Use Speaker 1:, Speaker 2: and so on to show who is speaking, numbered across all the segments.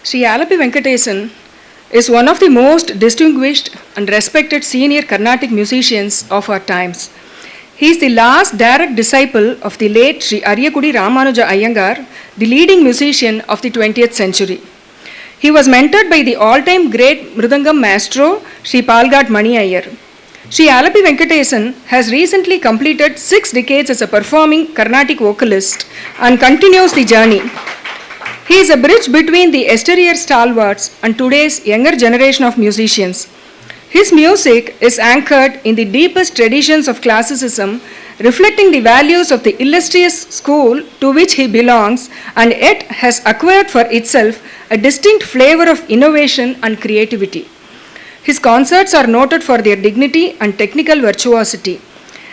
Speaker 1: Sri Alleppey Venkatesan is one of the most distinguished and respected senior Carnatic musicians of our times. He is the last direct disciple of the late Sri Ariyakudi Ramanuja Iyengar, the leading musician of the 20th century. He was mentored by the all-time great Mridangam maestro Sri Palghat Mani Iyer. Sri Alleppey Venkatesan has recently completed 6 decades as a performing Carnatic vocalist and continues the journey. He is a bridge between the exterior stalwarts and today's younger generation of musicians. His music is anchored in the deepest traditions of classicism, reflecting the values of the illustrious school to which he belongs, and yet has acquired for itself a distinct flavor of innovation and creativity. His concerts are noted for their dignity and technical virtuosity.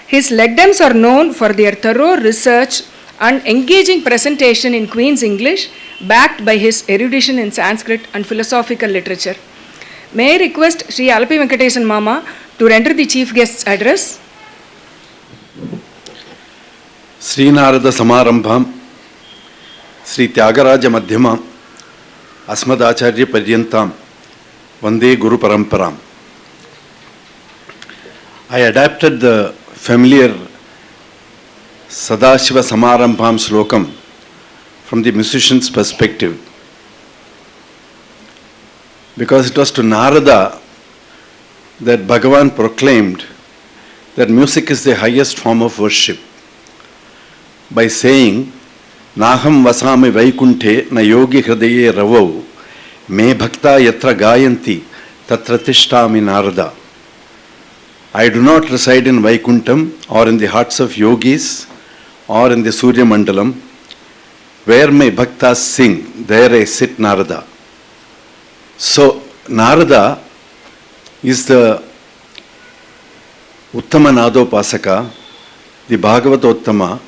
Speaker 1: His legdems are known for their thorough research and engaging presentation in Queen's English, backed by his erudition in Sanskrit and philosophical literature. May I request Sri Alleppey Venkatesan Mama to render the chief guest's address?
Speaker 2: Sri Narada Samarambham, Sri Tyagaraja Madhyamam, Asmadacharya Paryantam, Vande Guru Paramparam. I adapted the familiar Sadashiva Samarambham Slokam from the musician's perspective, because it was to Narada that Bhagavan proclaimed that music is the highest form of worship by saying, Naham vasami vaikunte na yogi hridaye ravau me bhakta yatra gayanti tatra tishtami Narada. I do not reside in Vaikuntham or in the hearts of yogis or in the Surya Mandalam. Where my bhaktas sing, there I sit, Narada. So, Narada is the Uttama Nadopasaka, the Bhagavatottama,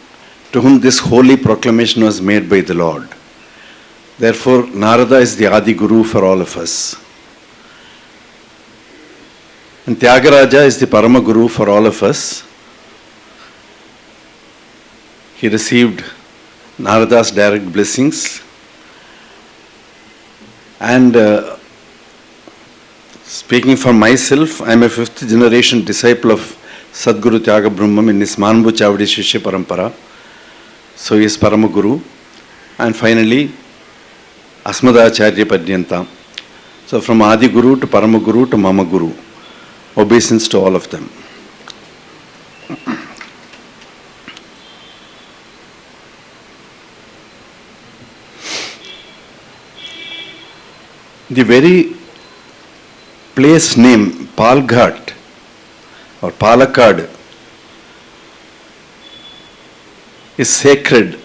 Speaker 2: to whom this holy proclamation was made by the Lord. Therefore, Narada is the Adi Guru for all of us. And Tyagaraja is the Parama Guru for all of us. He received Narada's direct blessings, and speaking for myself, I am a 5th generation disciple of Sadguru Tyagabrahmam in his Manbu Chavadi Shishya Parampara. So he is Parama Guru. And finally, Asmadacharya Padyantam. So from Adi Guru to Parama Guru to Mama Guru. Obeisance to all of them. The very place name Palghat or Palakkad is sacred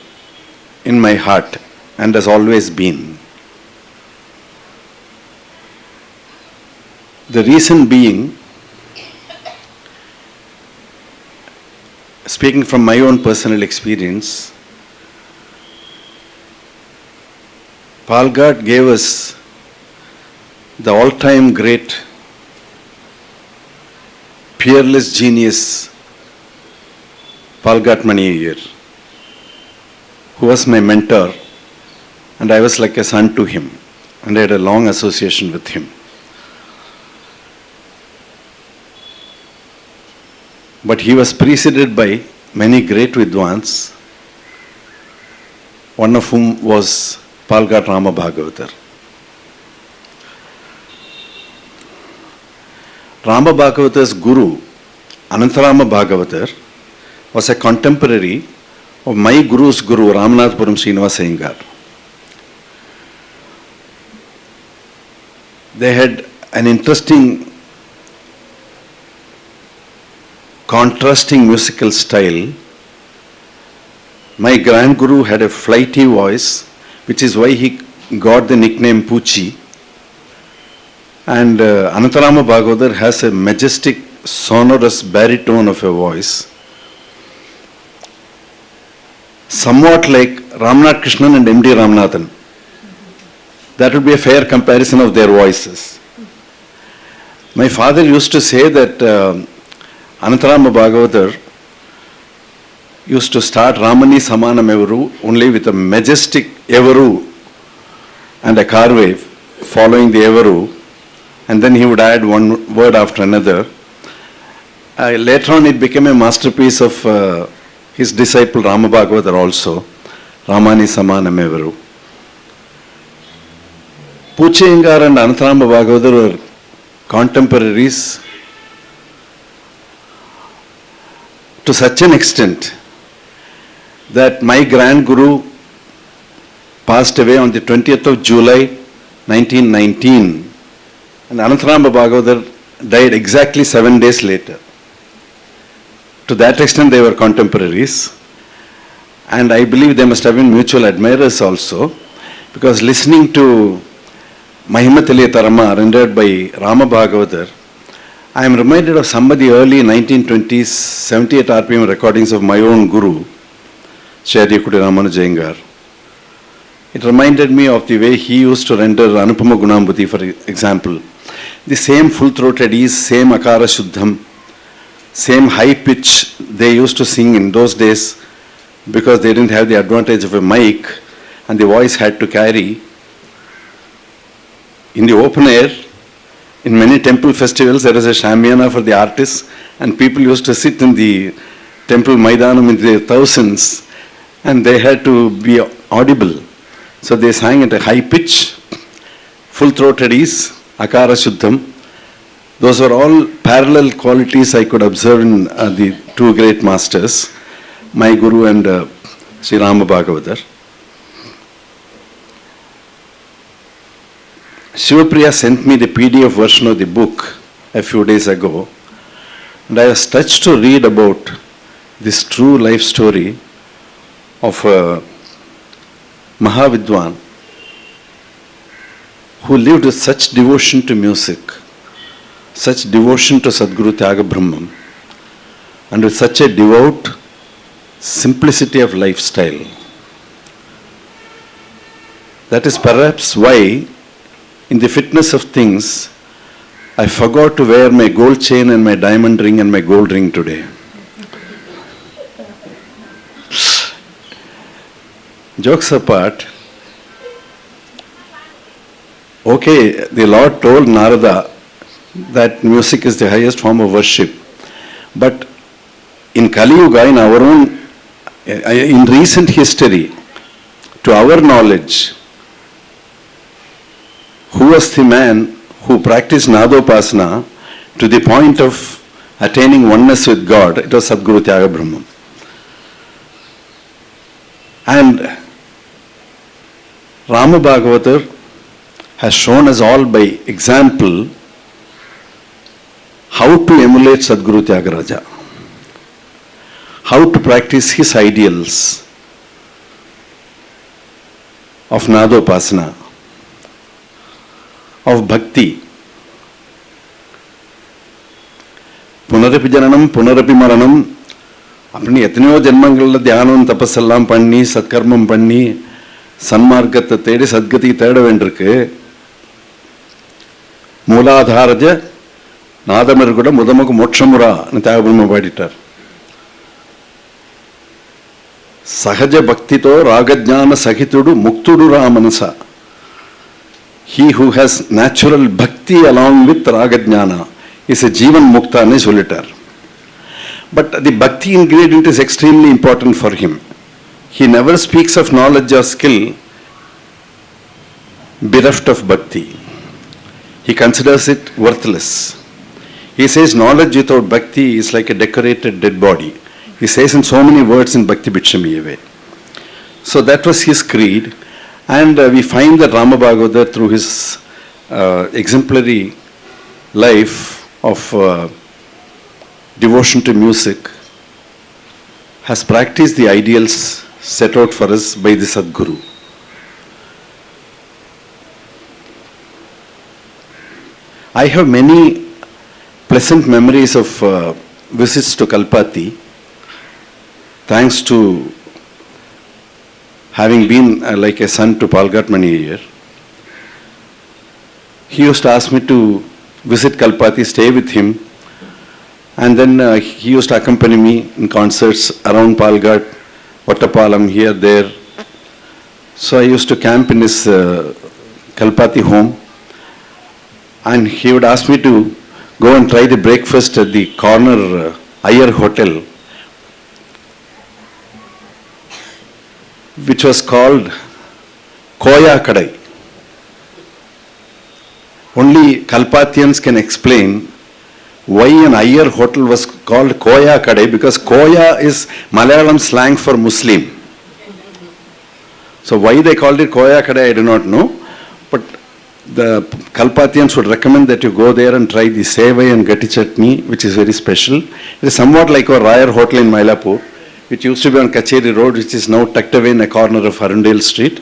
Speaker 2: in my heart and has always been. The reason being, speaking from my own personal experience, Palghat gave us the all-time great, peerless genius, Palghat Mani Iyer, who was my mentor, and I was like a son to him, and I had a long association with him. But he was preceded by many great Vidwans, one of whom was Palghat Rama Bhagavatar. Rama Bhagavatar's guru, Anantarama Bhagavatar, was a contemporary of my guru's guru, Ramanathpuram Srinivasa Iyengar. They had an interesting, contrasting musical style. My grand guru had a flighty voice, which is why he got the nickname Poochi. And Anantarama Bhagavatar has a majestic, sonorous baritone of a voice, somewhat like Ramnath Krishnan and M.D. Ramanathan. That would be a fair comparison of their voices. My father used to say that Anantarama Bhagavatar used to start Ramani Samanam Evaru only with a majestic Evaru and a car wave. following the Evaru, and then he would add one word after another. Later on, it became a masterpiece of his disciple Rama Bhagavatar also, Ramani Samanam Evaru. Puchayangar and Anantharama Bhagavatar were contemporaries to such an extent that my grand guru passed away on the 20th of July 1919, and Anantharama Bhagavatar died exactly 7 days later. To that extent they were contemporaries, and I believe they must have been mutual admirers also, because listening to Mahimataliyatarama rendered by Rama Bhagavatar, I am reminded of somebody early 1920s 78 RPM recordings of my own guru, Sri Ramanujayengar. It reminded me of the way he used to render Anupama Gunambhuti, for example. The same full-throated ease, same akara shuddham, same high pitch they used to sing in those days, because they didn't have the advantage of a mic and the voice had to carry. In the open air, in many temple festivals, there is a shamiana for the artists, and people used to sit in the temple Maidanam in the thousands, and they had to be audible. So they sang at a high pitch, full-throated ease, akara shuddham. Those were all parallel qualities I could observe in the two great masters, my guru and Sri Rama Bhagavatar. Sivapriya sent me the PDF version of the book a few days ago, and I was touched to read about this true life story of a Mahavidwan who lived with such devotion to music, such devotion to Sadguru Tyagabrahmam, and with such a devout simplicity of lifestyle. That is perhaps why, in the fitness of things, I forgot to wear my gold chain and my diamond ring and my gold ring today. Jokes apart, okay, the Lord told Narada that music is the highest form of worship, but in Kali Yuga, in our own, in recent history, to our knowledge, who was the man who practiced Nadopasaka to the point of attaining oneness with God? It was Sadguru Tyagabrahmam. And Rama Bhagavatar has shown us all by example how to emulate Sadguru Tyagaraja, how to practice his ideals of Nadopasana, of bhakti. Punarapi jananam, punarapi maranam, apni etnayo janmangalala dhyanam tapassallam panni, satkarmam panni, sanmargata thedi sadgati theda vendirukku. Mooladharaja நாதமர் கூட முதமுக மோட்சமுரா த்யாகபிரம்ம பாடிட்டார். సహజ భక్తితో రాగజ్ఞాన సహితుడు ముక్తుడు రా మనస. He who has natural bhakti along with ragajnana is a jivan mukta ane sollitar. But the bhakti ingredient is extremely important for him. He never speaks of knowledge or skill bereft of bhakti. He considers it worthless. He says knowledge without bhakti is like a decorated dead body. He says in so many words in Bhakti Bhikshamiye. So that was his creed. And we find that Rama Bhagavatar, through his exemplary life of devotion to music, has practiced the ideals set out for us by the Sadguru. I have many pleasant memories of visits to Kalpathy, thanks to having been like a son to Palghat many a year. He used to ask me to visit Kalpathy, stay with him, and then he used to accompany me in concerts around Palghat, Vattapalam, here, there. So I used to camp in his Kalpathy home and he would ask me to go and try the breakfast at the corner Iyer Hotel, which was called Koya Kadai. Only Kalpathians can explain why an Iyer hotel was called Koya Kadai, because Koya is Malayalam slang for Muslim. So why they called it Koya Kadai, I do not know. But the Kalpathians would recommend that you go there and try the Sevai and Gatti Chutney, which is very special. It is somewhat like our Rayar Hotel in Mylapore, which used to be on Kacheri Road, which is now tucked away in a corner of Arundale Street.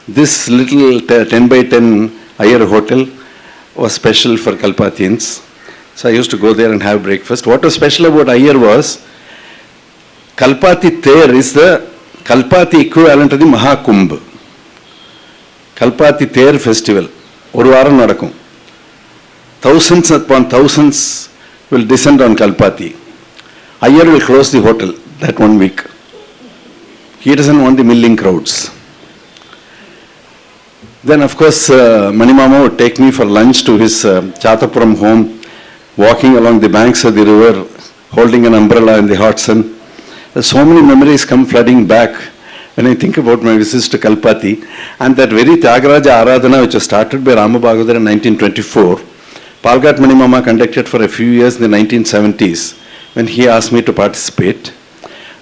Speaker 2: This little 10 by 10 Iyer Hotel was special for Kalpathians. So I used to go there and have breakfast. What was special about Iyer was, Kalpathy Ther is the Kalpathy equivalent to the Mahakumbh. Kalpathy Ther festival. Oru varam nadakum. Thousands upon thousands will descend on Kalpathy. Iyer will close the hotel that 1 week. He doesn't want the milling crowds. Then of course Manimama would take me for lunch to his Chatapuram home, walking along the banks of the river, holding an umbrella in the hot sun. So many memories come flooding back when I think about my visits to Kalpathy. And that very Tyagaraja Aradhana, which was started by Rama Bhagavatar in 1924, Palghat Manimama conducted for a few years in the 1970s, when he asked me to participate.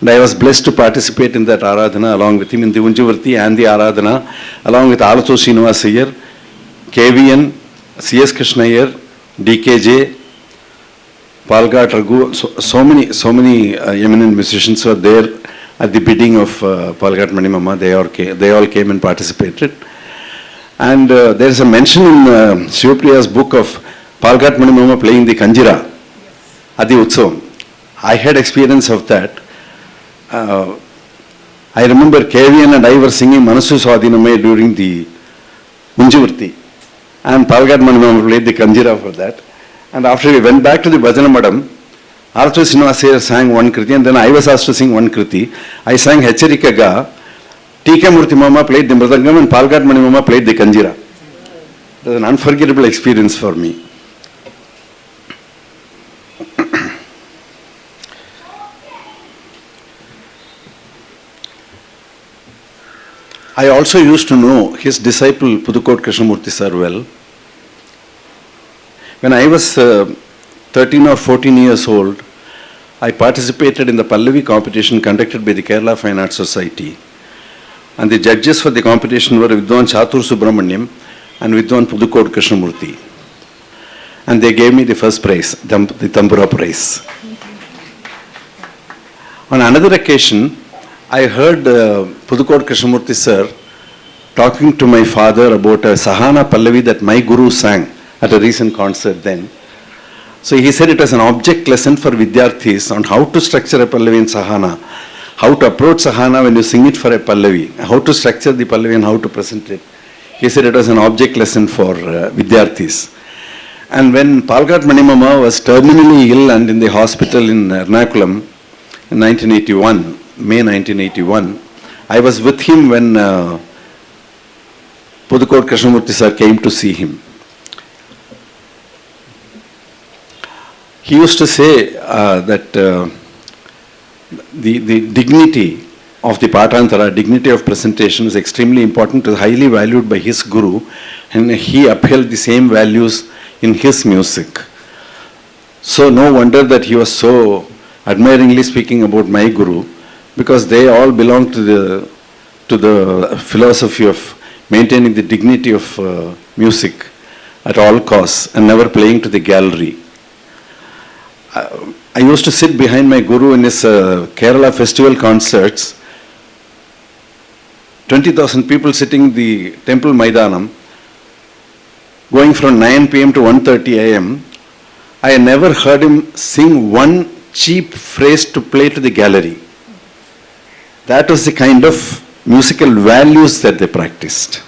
Speaker 2: And I was blessed to participate in that Aradhana along with him in the Unjavarti and the Aradhana, along with Alatho Srinivas Iyer, KVN, CS Krishna Iyer, DKJ, Palghat Raghu. So many eminent musicians were there at the bidding of Palghat Manimama. They all came and participated. And there is a mention in Sivapriya's book of Palghat Manimama playing the Kanjira at the Utsavam. I had experience of that. I remember KVN and I were singing Manasu Swadhiname during the Unjavarti, and Palghat Manimama played the Kanjira for that. And after we went back to the Bhajana Madam, Alatho Srinivas Iyer sang one kriti, and then I was asked to sing one kriti. I sang Hecharika Ga, T.K. Murthy Mama played the Mridangam, and Palghat Manimama played the Kanjira. It was an unforgettable experience for me. I also used to know his disciple Pudukot Krishnamurti sir well. When I was 13 or 14 years old, I participated in the Pallavi competition conducted by the Kerala Fine Arts Society. And the judges for the competition were Vidwan Chatur Subramanyam and Vidwan Pudukot Krishnamurti. And they gave me the first prize, the Tambura prize. On another occasion, I heard Pudukot Krishnamurti sir talking to my father about a Sahana Pallavi that my guru sang at a recent concert then. So he said it was an object lesson for Vidyarthis on how to structure a Pallavi in Sahana, how to approach Sahana when you sing it for a Pallavi, how to structure the Pallavi and how to present it. He said it was an object lesson for Vidyarthis. And when Palghat Manimama was terminally ill and in the hospital in Ernakulam in 1981, May 1981, I was with him when Pudukot Krishnamurti sir came to see him. He used to say that the dignity of the Patantara, dignity of presentation is extremely important, is highly valued by his guru, and he upheld the same values in his music. So no wonder that he was so admiringly speaking about my guru, because they all belong to the philosophy of maintaining the dignity of music at all costs and never playing to the gallery. I used to sit behind my guru in his Kerala festival concerts. 20,000 people sitting in the temple Maidanam, going from 9 p.m. to 1:30 a.m. I never heard him sing one cheap phrase to play to the gallery. That was the kind of musical values that they practiced.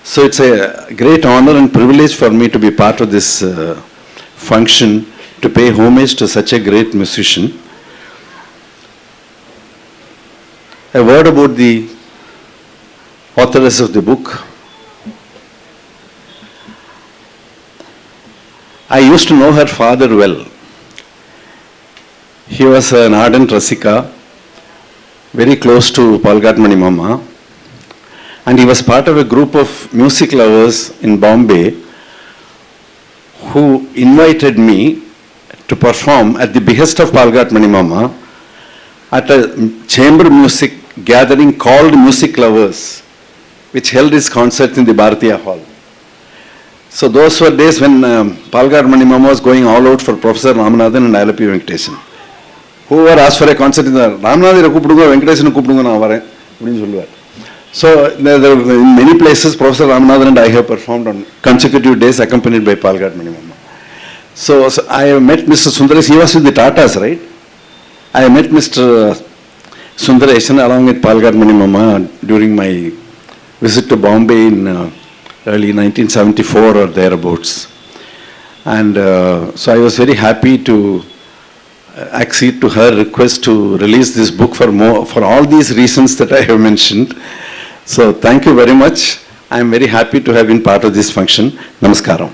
Speaker 2: So it's a great honor and privilege for me to be part of this function, to pay homage to such a great musician. A word about the authoress of the book. I used to know her father well. He was an ardent Rasika, very close to Palghat Mama, and he was part of a group of music lovers in Bombay who invited me to perform at the behest of Palghat Mama at a chamber music gathering called Music Lovers, which held its concerts in the Bharatiya Hall. So those were days when Palghat Mama was going all out for Professor Ramanathan and Alleppey Venkatesan. Whoever asked for a concert in the Ramanathan கூப்பிடுங்க வெங்கடேசன் கூப்பிடுங்க நான் வரேன் அப்படின்னு சொல்லுவார். So there in many places Professor Ramanathan and I have performed on consecutive days accompanied by Palghat Mama. So I have met Mr. Sundaresh, he was with the Tatas, right? I met Mr. Sundaresan along with Palghat Mama during my visit to Bombay in early 1974 or thereabouts. And so I was very happy to accede to her request to release this book for all these reasons that I have mentioned. So thank you very much. I am very happy to have been part of this function. Namaskaram.